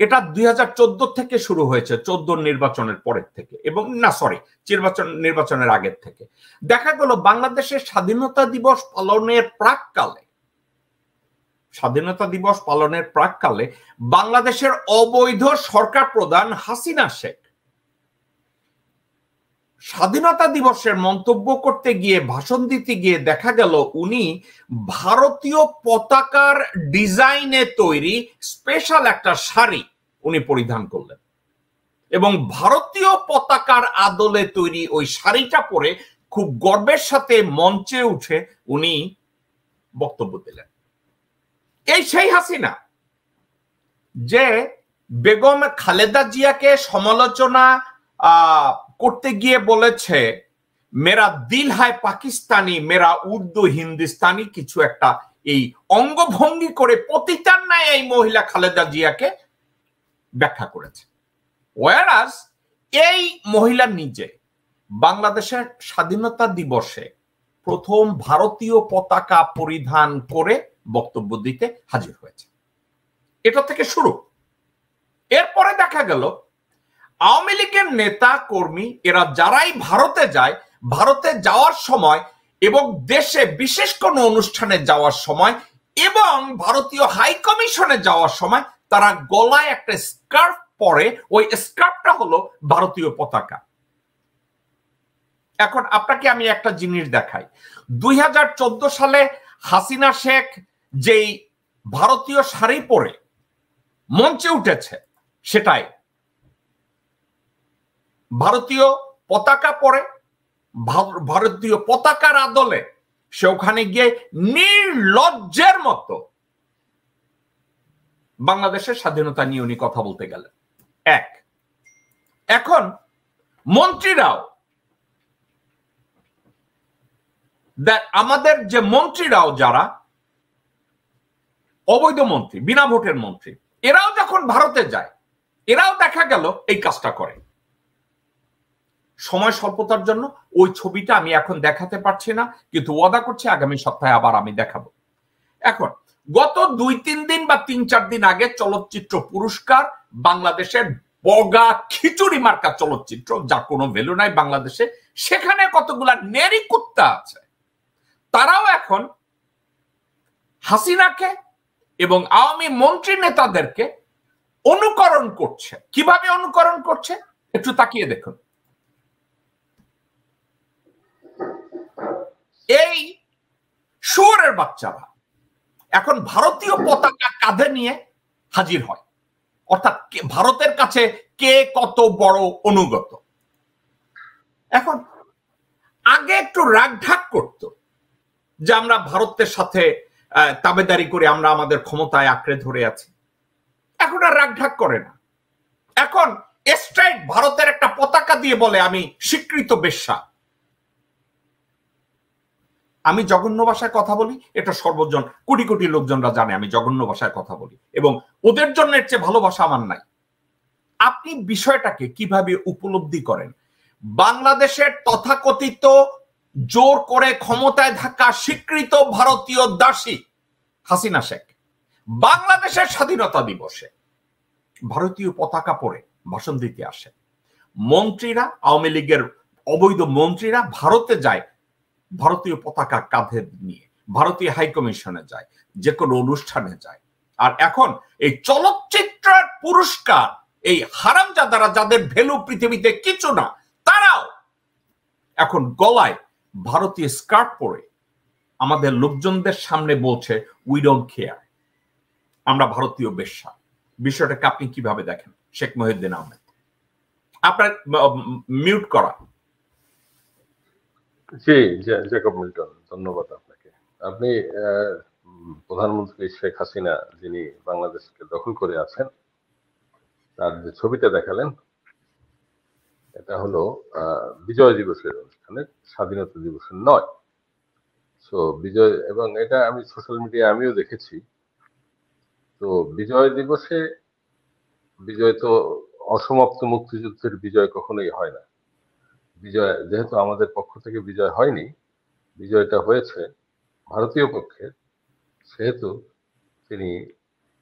এটা 2014 থেকে শুরু হয়েছে, 14 নির্বাচনের পরের থেকে, এবং না সরি নির্বাচনের আগের থেকে। দেখা গেল বাংলাদেশের স্বাধীনতা দিবস প্রাককালে বাংলাদেশের অবৈধ সরকার প্রধান হাসিনা শেখ স্বাধীনতা দিবসের মন্তব্য করতে গিয়ে, ভাষণ দিতে গিয়ে দেখা গেল উনি ভারতীয় পতাকার ডিজাইনে তৈরি স্পেশাল একটা শাড়ি উনি পরিধান করলেন, এবং ভারতীয় পতাকার আদলে তৈরি ওই শাড়িটা পরে খুব গর্বের সাথে মঞ্চে উঠে উনি বক্তব্য দিলেন। এই সেই হাসিনা যে বেগম খালেদা জিয়াকে সমালোচনা করতে গিয়ে বলেছে মেরা দিল হায় পাকিস্তানি, মেরা উর্দু হিন্দুস্তানি, কিছু একটা এই অঙ্গভঙ্গি করে পতিতার ন্যায় এই মহিলা খালেদা জিয়াকে ব্যাখ্যা করেছে। ওয়ারাস এই মহিলা নিজে বাংলাদেশের স্বাধীনতা দিবসে প্রথম ভারতীয় পতাকা পরিধান করে বক্তব্য দিতে হাজির হয়েছে। এটা থেকে শুরু। এরপরে দেখা গেল আওয়ামী লীগের নেতা কর্মী এরা যারাই ভারতে যায়, ভারতে যাওয়ার সময় এবং দেশে বিশেষ কোনো অনুষ্ঠানে যাওয়ার সময় এবং ভারতীয় হাই কমিশনে যাওয়ার সময় তারা গলায় একটা স্কার্ফ পরে, ওই স্কার্ফটা হলো ভারতীয় পতাকা। এখন আপনাকে আমি একটা জিনিস দেখাই। 2014 সালে হাসিনা শেখ যেই ভারতীয় শাড়ি পরে মঞ্চে উঠেছে, সেটাই ভারতীয় পতাকা পরে, ভারতীয় পতাকার আদলে সে ওখানে গিয়ে নির্লজ্জের মতো বাংলাদেশের স্বাধীনতা নিয়ে উনি কথা বলতে গেলেন। এখন মন্ত্রীরাও, আমাদের যে মন্ত্রীরাও যারা অবৈধ মন্ত্রী, বিনা ভোটের মন্ত্রী, এরাও যখন ভারতে যায় এরাও দেখা গেল এই কাজটা করে। সময় স্বল্পতার জন্য ওই ছবিটা আমি এখন দেখাতে পারছি না, কিন্তু ওয়াদা করছি আগামী সপ্তাহে আবার আমি দেখাবো। এখন গত 2-3 দিন বা 3-4 দিন আগে চলচ্চিত্র পুরস্কার, বাংলাদেশের বগা খিচুড়ি মার্কা চলচ্চিত্র, যার কোনো ভ্যালু নাই বাংলাদেশে, সেখানে কতগুলা নেরি কুত্তা আছে, তারাও এখন হাসিনাকে এবং আওয়ামী মন্ত্রী নেতাদেরকে অনুকরণ করছে। কিভাবে অনুকরণ করছে একটু তাকিয়ে দেখুন। এই শুয়োরের বাচ্চারা এখন ভারতীয় পতাকা কাঁধে নিয়ে হাজির হয়, অর্থাৎ ভারতের কাছে কে কত বড় অনুগত। এখন আগে একটু রাগঢাক করত যে আমরা ভারতের সাথে তাবেদারি করে আমরা আমাদের ক্ষমতায় আঁকড়ে ধরে আছি, এখন আর রাগঢাক করে না। এখন স্ট্রেট ভারতের একটা পতাকা দিয়ে বলে আমি স্বীকৃত বেশ্যা। আমি জঘন্য ভাষায় কথা বলি, এটা সর্বজন কোটি কোটি লোকজনরা জানে আমি জঘন্য ভাষায় কথা বলি, এবং ওদের জন্য এর চেয়ে ভালোবাসা আমার নাই। আপনি বিষয়টাকে কিভাবে উপলব্ধি করেন? বাংলাদেশের তথাকথিত জোর করে ক্ষমতায় থাকা স্বীকৃত ভারতীয় দাসী হাসিনা শেখ বাংলাদেশের স্বাধীনতা দিবসে ভারতীয় পতাকা পরে ভাষণ দিতে আসে। মন্ত্রীরা, আওয়ামী লীগের অবৈধ মন্ত্রীরা ভারতে যায় ভারতীয় পতাকা কাঁধে নিয়ে, ভারতীয় হাই কমিশনে যায়, যে কোনো অনুষ্ঠানে যায়। আর এখন এই চলচ্চিত্রের পুরস্কার এই হারামজাদারা, যাদের ভ্যালু পৃথিবীতে কিছু না, তারাও এখন গলায় ভারতীয় স্কার্ট পরে আমাদের লোকজনদের সামনে বলছে উই ডোন্ট কেয়ার, আমরা ভারতীয় বেশ্যা। বিষয়টাকে আপনি কিভাবে দেখেন শেখ মহিউদ্দিন আহমেদ? আপনার মিউট করা। জি জ্যাকব মিল্টন, ধন্যবাদ আপনাকে। আপনি প্রধানমন্ত্রী শেখ হাসিনা যিনি বাংলাদেশকে দখল করে আছেন, তার যে ছবিটা দেখালেন, এটা হলো বিজয় দিবসের অনুষ্ঠানে, স্বাধীনতা দিবসের নয়। সো বিজয়, এবং এটা আমি সোশ্যাল মিডিয়ায় আমিও দেখেছি। তো বিজয় দিবসে, বিজয় তো অসমাপ্ত মুক্তিযুদ্ধের বিজয় কখনোই হয় না। বিজয় যেহেতু আমাদের পক্ষ থেকে বিজয় হয়নি, বিজয়টা হয়েছে ভারতীয় পক্ষের, সেহেতু তিনি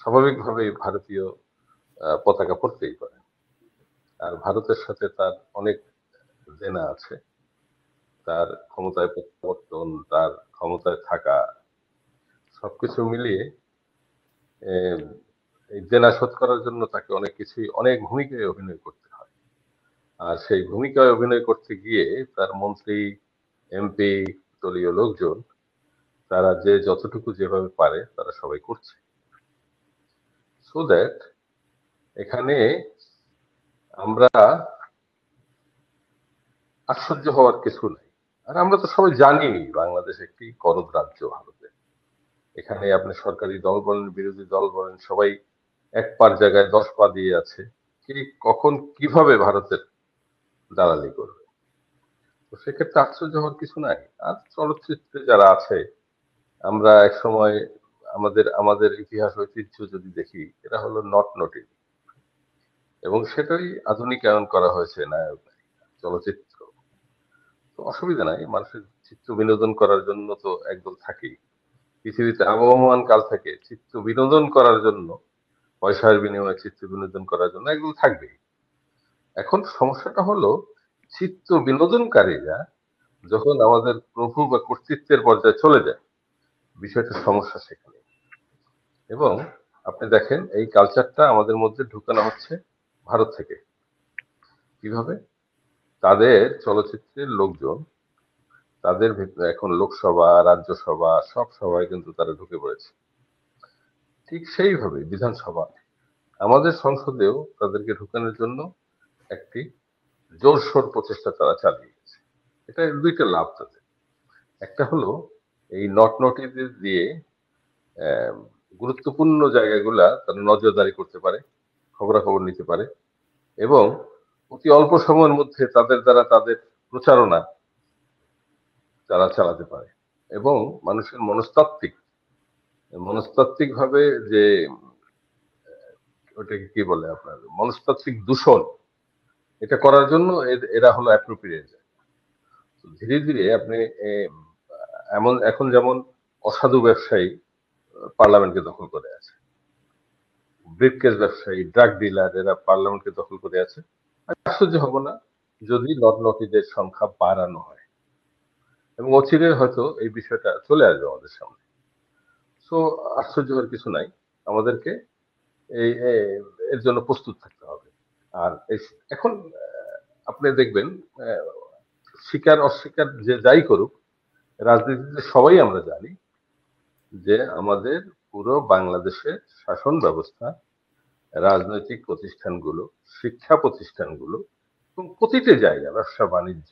স্বাভাবিকভাবেই ভারতীয় পতাকা পড়তেই পারেন। আর ভারতের সাথে তার অনেক দেনা আছে, তার ক্ষমতায় প্রত্যাবর্তন, তার ক্ষমতায় থাকা, সবকিছু মিলিয়ে আহ, এই দেনা শোধ করার জন্য তাকে অনেক কিছুই, অনেক ভূমিকায় অভিনয় করতে হয়। আর সেই ভূমিকায় অভিনয় করতে গিয়ে তার মন্ত্রী, এমপি, দলীয় লোকজন, তারা যে যতটুকু যেভাবে পারে তারা সবাই করছে, সো দ্যাট এখানে আমরা আশ্চর্য হওয়ার কিছু নাই। আর আমরা তো সবাই জানি বাংলাদেশ একটি করদ রাজ্য ভারতে। এখানে আপনি সরকারি দল বলেন, বিরোধী দল বলেন, সবাই এক পার জায়গায় 10 পা দিয়ে আছে। কি কখন কিভাবে ভারতের দালালি করবে? তো সেক্ষেত্রে আশ্চর্য হওয়ার কিছু নাই। আর চলচ্চিত্রে যারা আছে, আমরা এক সময় আমাদের আমাদের ইতিহাস ঐতিহ্য যদি দেখি, এরা হলো নট নটি, এবং সেটাই আধুনিকায়ন করা হয়েছে নায়ক নায়িকা, চলচ্চিত্র। তো অসুবিধা নাই, মানুষের চিত্ত বিনোদন করার জন্য তো একদল থাকেই। পৃথিবীতে আবহমান কাল থেকে চিত্ত বিনোদন করার জন্য, পয়সার বিনিময়ে চিত্ত বিনোদন করার জন্য একদল থাকবেই। এখন সমস্যাটা হলো চিত্ত বিনোদনকারীরা যখন আমাদের প্রভু বা কর্তৃত্বের পর্যায়ে চলে যায়, বিষয়টা সমস্যা সেখানে। এবং আপনি দেখেন এই কালচারটা আমাদের মধ্যে ঢুকানো হচ্ছে ভারত থেকে। কিভাবে? তাদের চলচ্চিত্রের লোকজন, তাদের এখন লোকসভা, রাজ্যসভা, সব সভায় কিন্তু তারা ঢুকে পড়েছে। ঠিক সেইভাবে বিধানসভা, আমাদের সংসদেও তাদেরকে ঢুকানোর জন্য একটি জোরসোর প্রচেষ্টা তারা চালিয়ে গেছে। এটা দুইটা লাভ তাদের। একটা হলো এই নট নটিদের দিয়ে আহ, গুরুত্বপূর্ণ জায়গাগুলা তারা নজরদারি করতে পারে, খবরাখবর নিতে পারে, এবং অতি অল্প সময়ের মধ্যে তাদের দ্বারা তাদের প্রচারণা তারা চালাতে পারে। এবং মানুষের মনস্তাত্ত্বিক ভাবে যে ওটাকে কি বলে আপনার মনস্তাত্ত্বিক দূষণ, এটা করার জন্য এরা হলো অ্যাপ্রোপ্রিয়েট। ধীরে ধীরে আপনি এমন এখন যেমন অসাধু ব্যবসায়ী পার্লামেন্টকে দখল করে আছে, ব্রিফকেস ব্যবসায়ী, ড্রাগ ডিলার, এরা পার্লামেন্টকে দখল করে আছে। আশ্চর্য হব না যদি নট নটিদের সংখ্যা বাড়ানো হয়, এবং অচিরে হয়তো এই বিষয়টা চলে আসবে আমাদের সামনে। সো আশ্চর্য হওয়ার কিছু নাই, আমাদেরকে এই এর জন্য প্রস্তুত থাকতে হবে। আর এখন আপনি দেখবেন, আহ, স্বীকার অস্বীকার যে যাই করুক, রাজনীতিতে সবাই আমরা জানি যে আমাদের পুরো বাংলাদেশের শাসন ব্যবস্থা, রাজনৈতিক প্রতিষ্ঠানগুলো, শিক্ষা প্রতিষ্ঠানগুলো, এবং প্রতিটি জায়গা, ব্যবসা বাণিজ্য,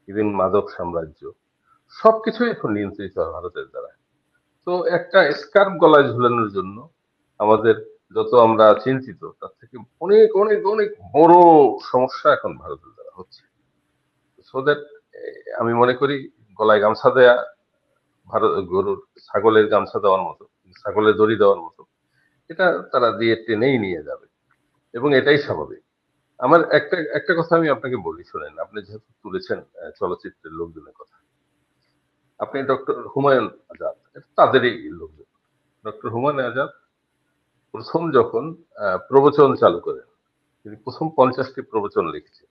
ইভেন মাদক সাম্রাজ্য, সবকিছুই এখন নিয়ন্ত্রিত হয় ভারতের দ্বারা। তো একটা স্কার্ফ গলায় ঝুলানোর জন্য আমাদের যত আমরা চিন্তিত, তার থেকে অনেক অনেক অনেক বড় সমস্যা এখন ভারতের দ্বারা হচ্ছে। সো দ্যাট আমি মনে করি গলায় গামছা দেয়া, ভারত গরুর, ছাগলের গামছা দেওয়ার মতো, ছাগলের দড়ি দেওয়ার মতো, এটা তারা দিয়ে টেনেই নিয়ে যাবে, এবং এটাই স্বাভাবিক। আমার একটা একটা কথা আমি আপনাকে বলি, শোনেন, আপনি যেহেতু তুলেছেন চলচ্চিত্রের লোকজনের কথা, আপনি ডক্টর হুমায়ুন আজাদ, এটা তাদেরই লোকজন। ডক্টর হুমায়ুন আজাদ প্রথম যখন প্রবচন চালু করেন, তিনি প্রথম 50টি প্রবচন লিখেছেন।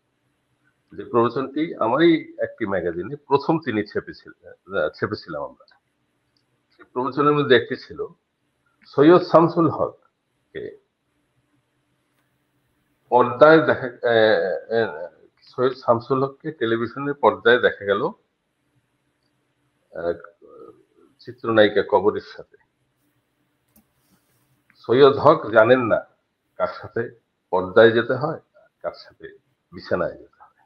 যে প্রবচনটি আমারই একটি ম্যাগাজিনে প্রথম তিনি ছেপেছিলাম আমরা। সেই প্রবচনের মধ্যে একটি ছিল সৈয়দ শামসুল হক কে পর্দায় দেখা, সৈয়দ শামসুল হককে টেলিভিশনের পর্দায় দেখা গেল আহ, চিত্রনায়িকা কবরের সাথে। সৈয়দ হক জানেন না কার সাথে পর্দায় যেতে হয়, কার সাথে বিছানায় যেতে হয়।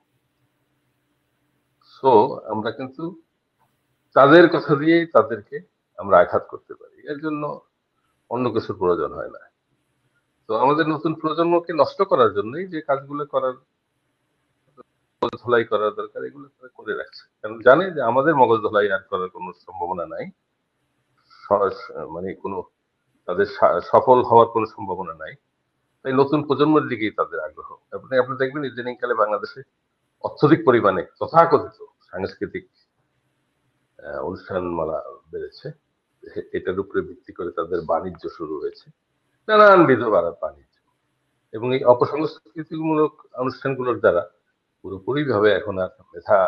সো আমরা কিন্তু তাদের কথা দিয়েই তাদেরকে আমরা আঘাত করতে পারি, এর জন্য অন্য কিছুর প্রয়োজন হয় না। তো আমাদের নতুন প্রজন্মকে নষ্ট করার জন্যই যে কাজগুলো করার, ধোলাই করার দরকার, এগুলো তারা করে রাখছে, কারণ জানে যে আমাদের মগজ ধোলাই আর করার কোনো সম্ভাবনা নাই, মানে কোনো তাদের সফল হওয়ার কোনো সম্ভাবনা নাই। তাই নতুন প্রজন্মের দিকেই তাদের আগ্রহ। আপনি দেখবেন ইদানিং কালে বাংলাদেশে অত্যধিক পরিমাণে তথাকথিত সাংস্কৃতিক অনুষ্ঠানমালা বেড়েছে। এটার উপরে ভিত্তি করে তাদের বাণিজ্য শুরু হয়েছে, নানানবিধ বাণিজ্য। এবং এই অপসংস্কৃতিমূলক অনুষ্ঠানগুলোর দ্বারা পুরোপুরি ভাবে এখন আর মেধা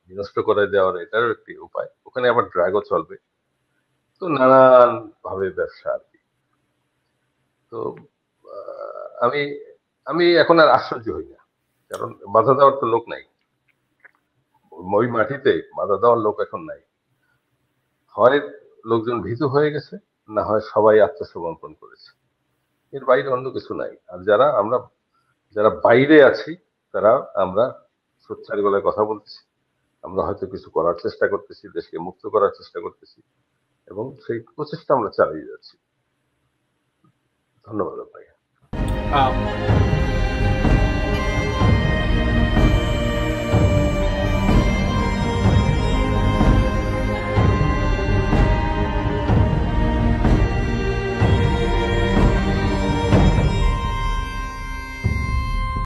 বিনষ্ট করে দেওয়ার এটারও একটি উপায়, ওখানে আবার ড্রাগও চলবে, তো নানান ভাবে ব্যবসা আর কি। তো আমি আমি এখন আর আশ্চর্য হই না, কারণ বাধা দেওয়ার তো লোক নাই, ওই মাটিতে বাধা দেওয়ার লোক এখন নাই। হয় লোকজন ভীতু হয়ে গেছে, না হয় সবাই আত্মসমর্পণ করেছে, এর বাইরে অন্য কিছু নাই। আর যারা বাইরে আছি তারা আমরা সোচ্চার গলায় কথা বলতেছি, আমরা হয়তো কিছু করার চেষ্টা করতেছি, দেশকে মুক্ত করার চেষ্টা করতেছি, এবং সেই প্রচেষ্টা আমরা চালিয়ে যাচ্ছি। ধন্যবাদ আপনাকে।